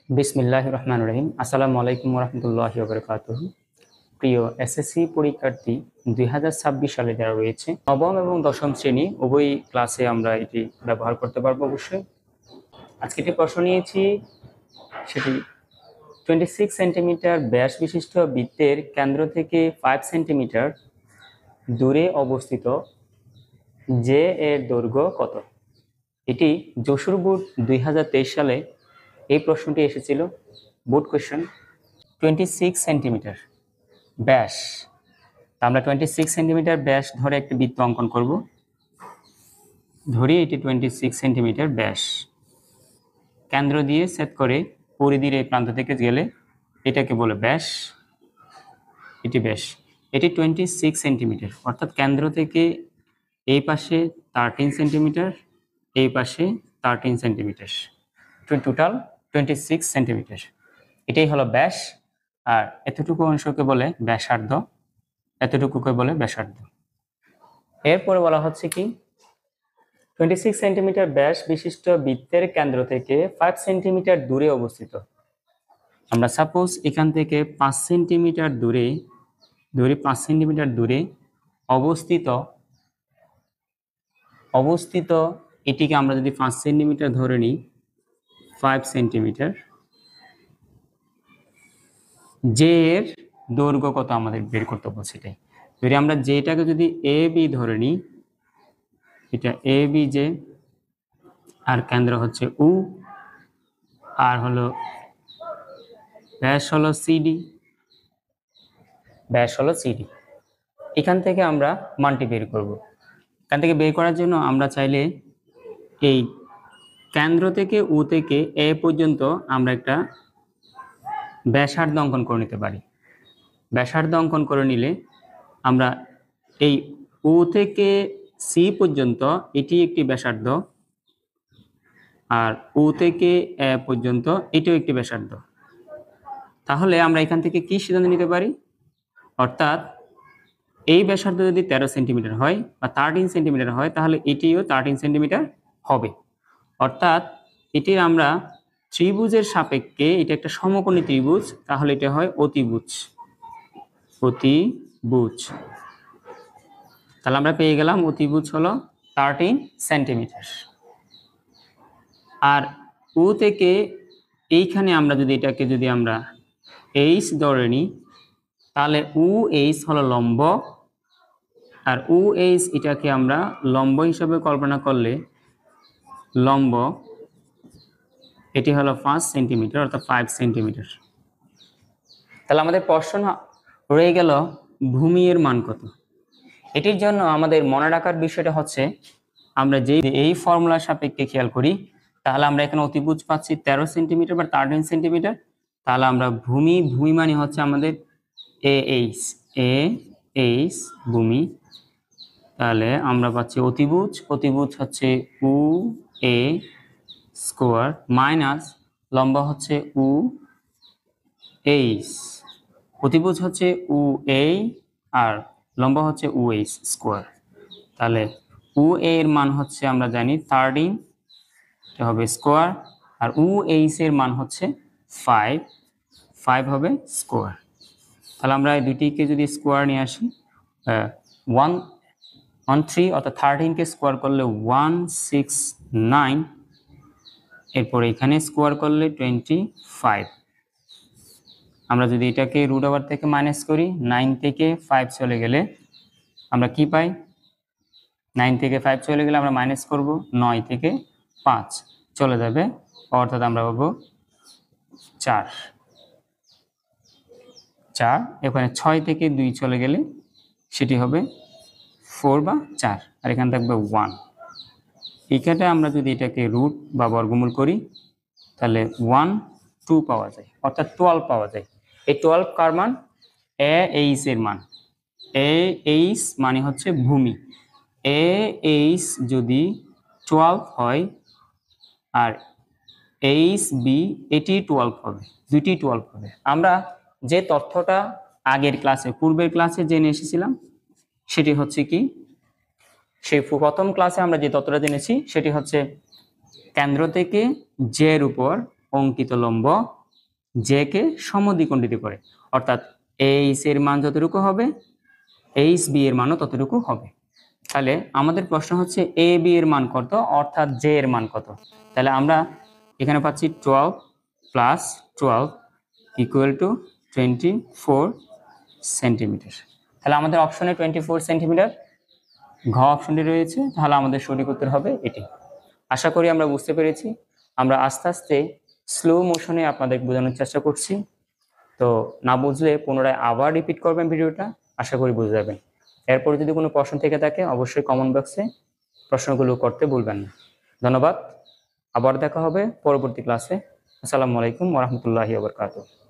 বিসমিল্লাহির রহমানির রহিম। আসসালামু আলাইকুম ওয়া রাহমাতুল্লাহি ওয়া বারাকাতুহু। প্রিয় এসএসসি পরীক্ষার্থী, 2026 সালে যারা রয়েছে নবম এবং দশম শ্রেণী উভয় ক্লাসে আমরা এটি ব্যবহার করতে পারবো অবশ্যই। আজকে একটি প্রশ্ন নিয়েছি, সেটি 26 সেন্টিমিটার ব্যাস বিশিষ্ট বৃত্তের কেন্দ্র থেকে 5 সেন্টিমিটার দূরে অবস্থিত জে এর দৈর্ঘ্য কত? এটি যশোর বোর্ড 2023 সালে এই প্রশ্নটি এসেছিল, বোর্ড কোয়েশ্চেন। 26 সেন্টিমিটার ব্যাস, আমরা 26 সেন্টিমিটার ব্যাস ধরে একটি বৃত্ত অঙ্কন করব। ধরি এটি 26 সেন্টিমিটার ব্যাস, কেন্দ্র দিয়ে সেট করে পরিধির এই প্রান্ত থেকে গেলে এটাকে বলে ব্যাস। এটি ব্যাস, এটি 26 সেন্টিমিটার, অর্থাৎ কেন্দ্র থেকে এই পাশে 13 সেন্টিমিটার, এই পাশে 13 সেন্টিমিটার, টোটাল 26 সেন্টিমিটার। এটাই হলো ব্যাস। আর এতটুকু অংশকে বলে ব্যাসার্ধ, এতটুকুকে বলে ব্যাসার্ধ। এরপরে বলা হচ্ছে কি, 26 সেন্টিমিটার ব্যাস বিশিষ্ট বৃত্তের কেন্দ্র থেকে 5 সেন্টিমিটার দূরে অবস্থিত। আমরা সাপোজ এখান থেকে 5 সেন্টিমিটার দূরে, 5 সেন্টিমিটার দূরে অবস্থিত এটিকে আমরা যদি 5 সেন্টিমিটার ধরে নিই, 5 সেন্টিমিটার, জে এর দৈর্ঘ্য কত আমাদের বের করতে বলছে। এটাই যদি আমরা যেটাকে যদি এ বি ধরে নিই, এটা এ বি জে, আর কেন্দ্র হচ্ছে উ, আর হলো ব্যাস হলো সিডি, ব্যাস হলো সিডি। এখান থেকে আমরা মানটি বের করব। এখান থেকে বের করার জন্য আমরা চাইলে এই কেন্দ্র থেকে উ থেকে এ পর্যন্ত আমরা একটা ব্যাসার্ধ অঙ্কন করে নিতে পারি। ব্যাসার্ধ অঙ্কন করে নিলে আমরা এই ও থেকে সি পর্যন্ত এটি একটি ব্যাসার্ধ, আর ও থেকে এ পর্যন্ত এটিও একটি ব্যাসার্ধ। তাহলে আমরা এখান থেকে কি সিদ্ধান্ত নিতে পারি, অর্থাৎ এই ব্যাসার্ধ যদি 13 সেন্টিমিটার হয় বা 13 সেন্টিমিটার হয়, তাহলে এটিও 13 সেন্টিমিটার হবে। অর্থাৎ এটির আমরা ত্রিভুজের সাপেক্ষে, এটা একটা সমকোণী ত্রিভুজ, তাহলে এটা হয় অতিভুজ। অতিভুজ, তাহলে আমরা পেয়ে গেলাম অতিভুজ হলো 13 সেন্টিমিটার। আর ও থেকে এইখানে আমরা যদি এটাকে যদি আমরা এইচ ধরে নিই, তাহলে উ এইচ হলো লম্ব, আর উ এইচ এটাকে আমরা লম্ব হিসাবে কল্পনা করলে লম্ব এটি হলো 5 সেন্টিমিটার, অর্থাৎ 5 সেন্টিমিটার। তাহলে আমাদের প্রশ্ন রয়ে গেল ভূমি এর মান কত। এটির জন্য আমাদের মনে রাখার বিষয়টা হচ্ছে, আমরা যে এই ফর্মুলার সাপেক্ষে খেয়াল করি, তাহলে আমরা এখানে অতিভুজ পাচ্ছি 13 সেন্টিমিটার বা 13 সেন্টিমিটার। তাহলে আমরা ভূমি মানে হচ্ছে আমাদের এ এইচ ভূমি। তাহলে আমরা পাচ্ছি অতিভুজ হচ্ছে উ এ স্কোয়ার মাইনাস লম্ব হচ্ছে উ এইচ, অতিভুজ হচ্ছে উ এ আর লম্ব হচ্ছে উ এইচ স্কোয়ার। তাহলে উ এর মান হচ্ছে আমরা জানি 13, এটা হবে স্কোয়ার, আর উ এইচ এর মান হচ্ছে 5 হবে স্কোয়ার। তাহলে আমরা এই দুটিকে যদি স্কোয়ার নিয়ে আসি, 113, অর্থাৎ 13কে স্কোয়ার করলে 169, এরপর এখানে স্কোয়ার করলে 25। আমরা যদি এটাকে রুট ওভার থেকে মাইনাস করি, 9 থেকে 5 চলে গেলে আমরা কি পাই, 9 থেকে 5 চলে গেলে আমরা মাইনাস করব, 9 থেকে 5 চলে যাবে, অর্থাৎ আমরা পাবো 4। এখানে 6 থেকে 2 চলে গেলে সেটি হবে 4 বা 4, আর এখানে থাকবে 1। এখানে আমরা যদি এটাকে রুট বা বর্গমূল করি, তাহলে 1 2 পাওয়া যায়, অর্থাৎ 12 পাওয়া যায়। এই 12 কার মান, এ এইচ এর মান। এ এইচ মানে হচ্ছে ভূমি। এ এইচ যদি 12 হয় আর এইচ বি এটি 12 হবে, দুটি 12 হবে। আমরা যে তথ্যটা আগের ক্লাসে, পূর্বের ক্লাসে জেনে এসেছিলাম, সেটি হচ্ছে কি, সেই প্রথম ক্লাসে আমরা যে তথ্যটা জেনেছি সেটি হচ্ছে কেন্দ্র থেকে জের উপর অঙ্কিত লম্ব জে কে সমদ্বিখণ্ডিত করে, অর্থাৎ এইচ এর মান যতটুকু হবে এইচ বি এর মানও ততটুকু হবে। তাহলে আমাদের প্রশ্ন হচ্ছে এ বি এর মান কত, অর্থাৎ জে এর মান কত। তাহলে আমরা এখানে পাচ্ছি 12 প্লাস 12 ইকুয়াল টু 24 সেন্টিমিটার। তাহলে আমাদের অপশনে 24 সেন্টিমিটার ঘ অপশনটি রয়েছে, তাহলে আমাদের সঠিক উত্তর হবে এটি। আশা করি আমরা বুঝতে পেরেছি। আমরা আস্তে আস্তে স্লো মোশনে আপনাদের বোঝানোর চেষ্টা করছি, তো না বুঝলে পুনরায় আবার রিপিট করবেন ভিডিওটা, আশা করি বুঝে যাবেন। এরপর যদি কোনো প্রশ্ন থেকে থাকে অবশ্যই কমেন্ট বক্সে প্রশ্নগুলো করতে ভুলবেন না। ধন্যবাদ, আবার দেখা হবে পরবর্তী ক্লাসে। আসসালামু আলাইকুম ওয়া রাহমাতুল্লাহি ওয়া বারাকাতুহু।